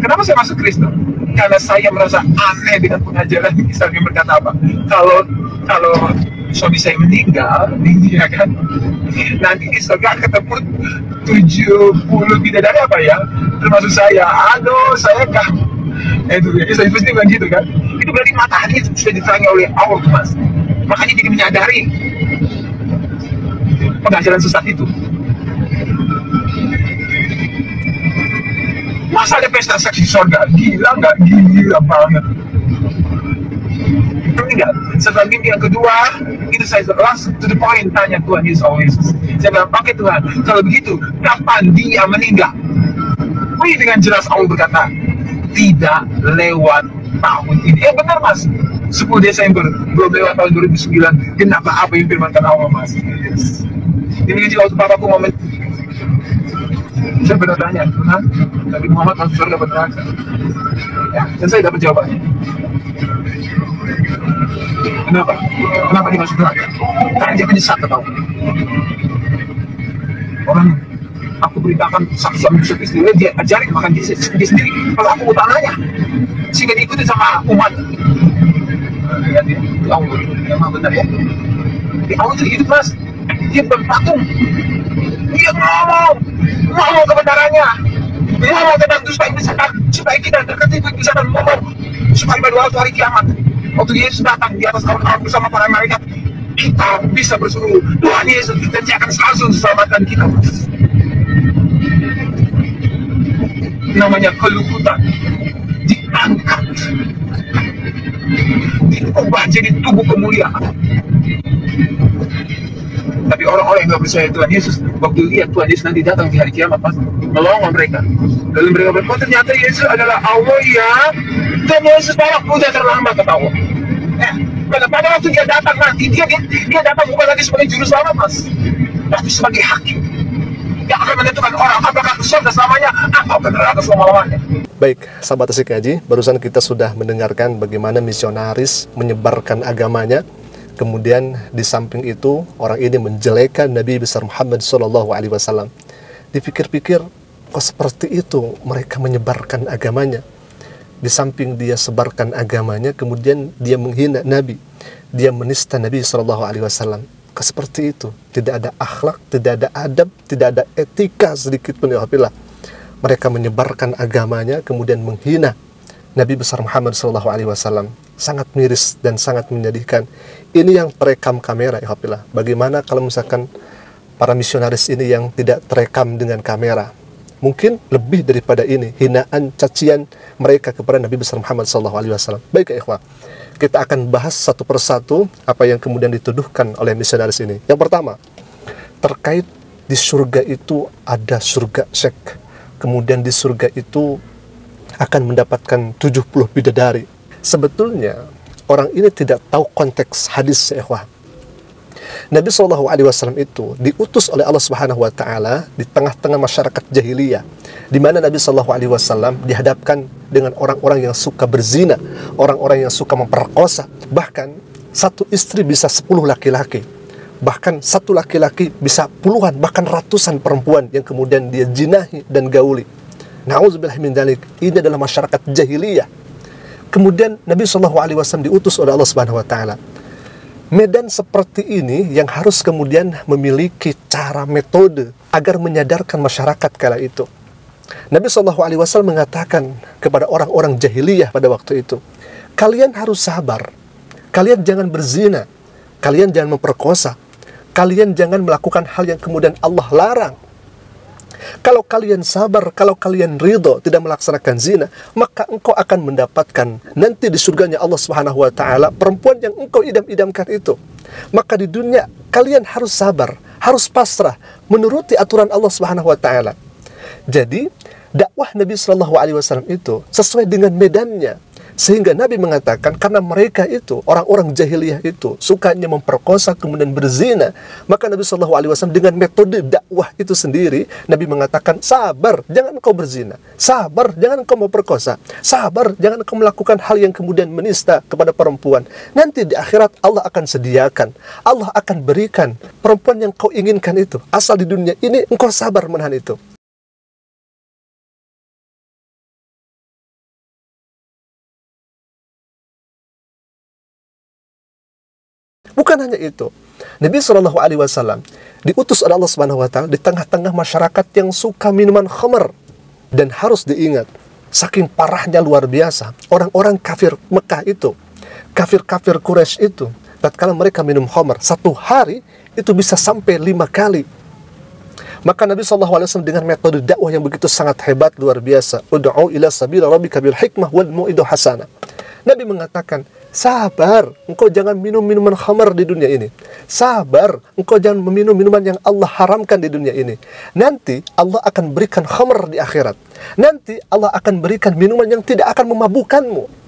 Kenapa saya masuk Kristen? Karena saya merasa aneh dengan pengajaran Islam yang berkata apa? Kalau suami saya meninggal, ya kan? Nanti di surga ketemu 70 bidadari apa ya? Termasuk saya. Aduh, saya kah? Itu ya, Islam pasti bilang gitu kan? Itu berarti matahari itu sudah diterangi oleh Allah, Mas. Makanya jadi menyadari pengajaran sesat itu. Masa ada pesta seks di surga? Gila nggak? Gila banget. Enggak. Setelah mimpi yang kedua, itu saya langsung to the point tanya Tuhan Yesus. Saya bilang, oke Tuhan, kalau begitu, kapan dia meninggal? Wih, dengan jelas Allah berkata, tidak lewat tahun ini. Ya benar Mas, 10 Desember, belum lewat tahun 2009. Kenapa apa yang firmankan Allah Mas? Yes. Ini waktu papaku momen, saya benar tanya, Tuhan, Nabi Muhammad masuk surga dapat neraka? Ya, dan saya dapat jawabannya. Kenapa? Kenapa dia masuk neraka? Karena dia penyesat, tahu. Orang, aku beritakan satu suami istri, dia ajarin makan dia sendiri. Kalau aku mau tanya, sehingga diikuti sama umat. Lihat ya, di Allah, yang maha benar ya. Di Allah itu hidup Mas, dia bukan patung. Dia ngomong kebenarannya, ngomong tentang itu supaya kita dekat itu bisa ngomong supaya pada waktu hari kiamat, waktu Yesus datang di atas awan bersama para malaikat, kita bisa berseru Tuhan Yesus, dan dia akan selalu selamatkan kita. Namanya keluhutan, diangkat, diubah jadi tubuh kemuliaan. Tapi orang-orang yang nggak percaya Tuhan Yesus, waktu lihat Tuhan Yesus nanti datang di hari kiamat, Mas, melawan mereka. Lalu mereka berkata, oh ternyata Yesus adalah Allah ya. Dan Yesus malah udah terlambat, kata Allah. Pada waktu dia datang nanti, dia datang bukan lagi sebagai juru selamat, Mas, tapi sebagai hakim yang akan menentukan orang apakah ke surga selamanya atau ke neraka selama-lamanya. Baik, sahabat Asik Ngaji, barusan kita sudah mendengarkan bagaimana misionaris menyebarkan agamanya. Kemudian di samping itu orang ini menjelekan Nabi besar Muhammad SAW. Dipikir-pikir, kok seperti itu mereka menyebarkan agamanya? Di samping dia sebarkan agamanya, kemudian dia menghina Nabi, dia menista Nabi SAW. Kok seperti itu? Tidak ada akhlak, tidak ada adab, tidak ada etika sedikit pun. Alhamdulillah, mereka menyebarkan agamanya, kemudian menghina Nabi besar Muhammad SAW. Sangat miris dan sangat menyedihkan. Ini yang terekam kamera, ya Alhamdulillah. Bagaimana kalau misalkan para misionaris ini yang tidak terekam dengan kamera? Mungkin lebih daripada ini, hinaan, cacian mereka kepada Nabi besar Muhammad SAW. Baik ya ikhwah, kita akan bahas satu persatu apa yang kemudian dituduhkan oleh misionaris ini. Yang pertama, terkait di surga itu ada surga syek. Kemudian di surga itu akan mendapatkan 70 bidadari. Sebetulnya orang ini tidak tahu konteks hadis, ya ikhwah. Nabi SAW itu diutus oleh Allah Subhanahu Wa Taala di tengah-tengah masyarakat jahiliyah, di mana Nabi SAW dihadapkan dengan orang-orang yang suka berzina, orang-orang yang suka memperkosa. Bahkan satu istri bisa 10 laki-laki, bahkan satu laki-laki bisa puluhan, bahkan ratusan perempuan yang kemudian dia jinahi dan gauli. Na'udzubillah min dzalik. Ini adalah masyarakat jahiliyah. Kemudian Nabi SAW diutus oleh Allah Subhanahu Wa Taala. Medan seperti ini yang harus kemudian memiliki cara metode agar menyadarkan masyarakat kala itu. Nabi SAW mengatakan kepada orang-orang jahiliyah pada waktu itu, kalian harus sabar, kalian jangan berzina, kalian jangan memperkosa, kalian jangan melakukan hal yang kemudian Allah larang. Kalau kalian sabar, kalau kalian ridho tidak melaksanakan zina, maka engkau akan mendapatkan nanti di surganya Allah Subhanahu Wa Taala perempuan yang engkau idam-idamkan itu. Maka di dunia kalian harus sabar, harus pasrah, menuruti aturan Allah Subhanahu Wa Taala. Jadi dakwah Nabi SAW itu sesuai dengan medannya. Sehingga Nabi mengatakan karena mereka itu, orang-orang jahiliyah itu sukanya memperkosa kemudian berzina, maka Nabi SAW dengan metode dakwah itu sendiri, Nabi mengatakan sabar, jangan kau berzina, sabar, jangan kau memperkosa, sabar, jangan kau melakukan hal yang kemudian menista kepada perempuan. Nanti di akhirat Allah akan sediakan, Allah akan berikan perempuan yang kau inginkan itu, asal di dunia ini engkau sabar menahan itu. Bukan hanya itu, Nabi Shallallahu Alaihi Wasallam diutus oleh Allah Subhanahu Wa Taala di tengah-tengah masyarakat yang suka minuman khamar. Dan harus diingat, saking parahnya luar biasa, orang-orang kafir Mekah itu, kafir-kafir Quraisy itu, tatkala mereka minum khamar, satu hari itu bisa sampai 5 kali. Maka Nabi SAW dengan metode dakwah yang begitu sangat hebat, luar biasa, ud'u ila sabila rabbika bil hikmah wal mau'idah hasanah. Nabi mengatakan, sabar, engkau jangan minum minuman khamar di dunia ini. Sabar, engkau jangan meminum minuman yang Allah haramkan di dunia ini. Nanti Allah akan berikan khamar di akhirat. Nanti Allah akan berikan minuman yang tidak akan memabukkanmu.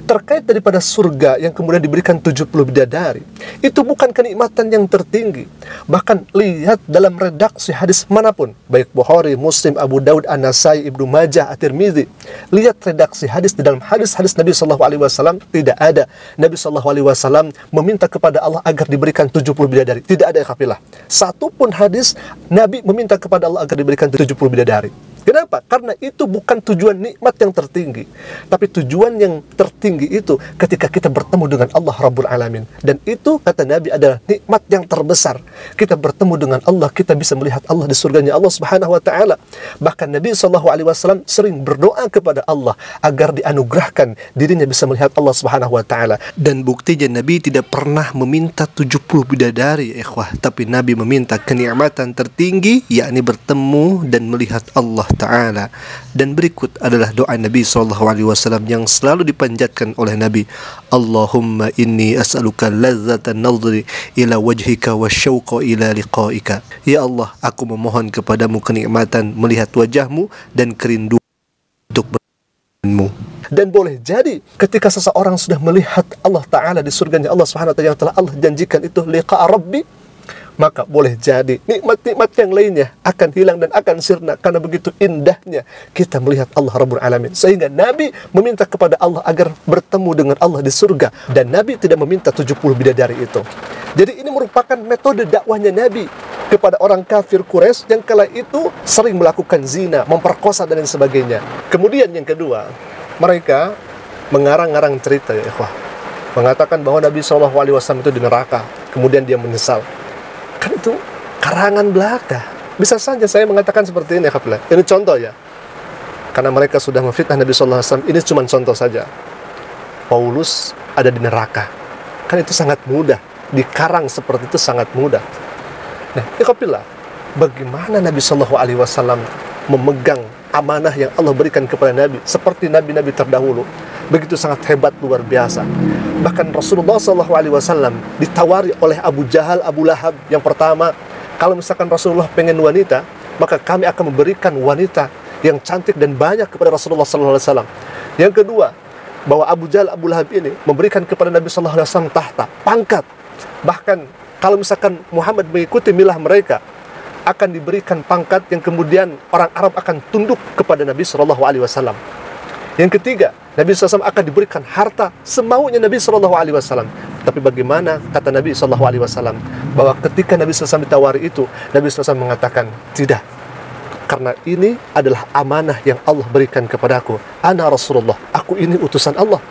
Terkait daripada surga yang kemudian diberikan 70 bidadari, itu bukan kenikmatan yang tertinggi. Bahkan lihat dalam redaksi hadis manapun, baik Bukhari, Muslim, Abu Daud, An-Nasai, Ibnu Majah, At-Tirmidzi, lihat redaksi hadis di dalam hadis-hadis Nabi SAW, tidak ada Nabi SAW meminta kepada Allah agar diberikan 70 bidadari. Tidak ada, kafilah. Satu pun hadis Nabi meminta kepada Allah agar diberikan 70 bidadari. Kenapa? Karena itu bukan tujuan nikmat yang tertinggi. Tapi tujuan yang tertinggi itu ketika kita bertemu dengan Allah Rabbul Alamin. Dan itu, kata Nabi, adalah nikmat yang terbesar. Kita bertemu dengan Allah, kita bisa melihat Allah di surganya Allah Subhanahu Wa Ta'ala. Bahkan Nabi SAW sering berdoa kepada Allah agar dianugerahkan dirinya bisa melihat Allah Subhanahu Wa Ta'ala. Dan buktinya Nabi tidak pernah meminta 70 bidadari, ikhwah. Tapi Nabi meminta kenikmatan tertinggi, yakni bertemu dan melihat Allah Ta'ala. Dan berikut adalah doa Nabi SAW yang selalu dipanjatkan oleh Nabi. Allahumma inni as'aluka lazzatan nadhri ila wajhika wa syauqa ila liqa'ika. Ya Allah, aku memohon kepadamu kenikmatan melihat wajahmu dan kerinduan untuk bertemu. Dan boleh jadi ketika seseorang sudah melihat Allah Ta'ala di surganya Allah Subhanahu wa Ta'ala yang telah Allah janjikan itu liqa' rabbi, maka boleh jadi nikmat-nikmat yang lainnya akan hilang dan akan sirna karena begitu indahnya kita melihat Allah Rabbul Alamin. Sehingga Nabi meminta kepada Allah agar bertemu dengan Allah di surga, dan Nabi tidak meminta 70 bidadari itu. Jadi ini merupakan metode dakwahnya Nabi kepada orang kafir Quraisy yang kala itu sering melakukan zina, memperkosa dan lain sebagainya. Kemudian yang kedua, mereka mengarang-arang cerita, ya ikhwah, mengatakan bahwa Nabi SAW itu di neraka, kemudian dia menyesal. Kan itu karangan belaka. Bisa saja saya mengatakan seperti ini, ya. Ini contoh ya. Karena mereka sudah memfitnah Nabi SAW. Ini cuma contoh saja. Paulus ada di neraka. Kan itu sangat mudah. Dikarang seperti itu sangat mudah. Nah, ya, bagaimana Nabi SAW memegang amanah yang Allah berikan kepada Nabi seperti nabi-nabi terdahulu. Begitu sangat hebat, luar biasa. Bahkan Rasulullah SAW ditawari oleh Abu Jahal, Abu Lahab. Yang pertama, kalau misalkan Rasulullah pengen wanita, maka kami akan memberikan wanita yang cantik dan banyak kepada Rasulullah SAW. Yang kedua, bahwa Abu Jahal, Abu Lahab ini memberikan kepada Nabi SAW tahta, pangkat. Bahkan kalau misalkan Muhammad mengikuti milah mereka, akan diberikan pangkat yang kemudian orang Arab akan tunduk kepada Nabi SAW. Yang ketiga, Nabi SAW akan diberikan harta semaunya Nabi SAW. Tapi bagaimana kata Nabi SAW bahwa ketika Nabi SAW ditawari itu, Nabi SAW mengatakan, tidak, karena ini adalah amanah yang Allah berikan kepadaku. Ana Rasulullah, aku ini utusan Allah.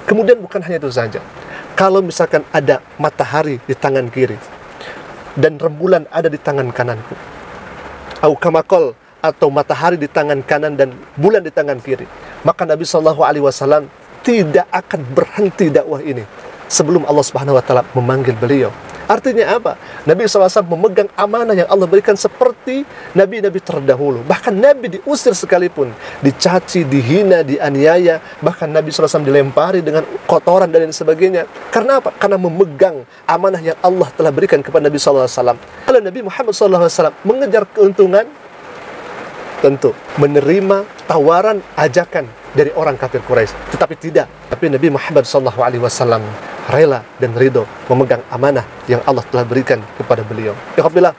Kemudian bukan hanya itu saja, kalau misalkan ada matahari di tangan kiri dan rembulan ada di tangan kananku, au kamakol, atau matahari di tangan kanan dan bulan di tangan kiri, maka Nabi SAW tidak akan berhenti dakwah ini sebelum Allah Subhanahu Wa Taala memanggil beliau. Artinya apa? Nabi SAW memegang amanah yang Allah berikan seperti nabi-nabi terdahulu. Bahkan Nabi diusir sekalipun, dicaci, dihina, dianiaya, bahkan Nabi SAW dilempari dengan kotoran dan lain sebagainya. Karena apa? Karena memegang amanah yang Allah telah berikan kepada Nabi SAW. Kalau Nabi Muhammad SAW mengejar keuntungan, tentu menerima tawaran, ajakan dari orang kafir Quraisy. Tetapi tidak. Tapi Nabi Muhammad SAW rela dan ridho memegang amanah yang Allah telah berikan kepada beliau. Ya Alhamdulillah,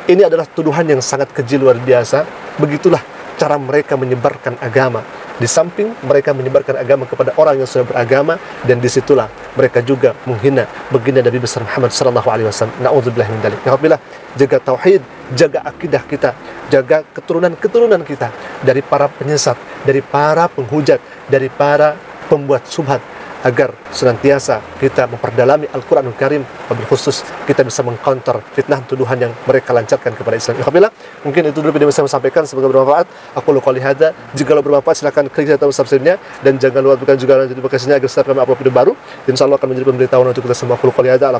ini adalah tuduhan yang sangat keji, luar biasa. Begitulah cara mereka menyebarkan agama. Di samping mereka menyebarkan agama kepada orang yang sudah beragama, dan disitulah mereka juga menghina baginda Nabi besar Muhammad SAW. Na'udzubillah min dzalik. Ya Alhamdulillah, jaga tauhid, jaga akidah kita, jaga keturunan-keturunan kita dari para penyesat, dari para penghujat, dari para pembuat subhat, agar senantiasa kita memperdalami Al-Quranul Karim, wabil khusus kita bisa mengcounter fitnah tuduhan yang mereka lancarkan kepada Islam. Alhamdulillah, mungkin itu dulu video yang saya sampaikan, semoga bermanfaat. Aku qouli hadza, jika bermanfaat silakan klik tombol subscribe-nya dan jangan lupa berikan juga notifikasinya agar setiap kami upload video baru, insyaallah akan menjadi pemberitahuan untuk kita semua. Aku qouli hadza,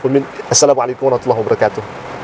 Assalamualaikum warahmatullahi wabarakatuh.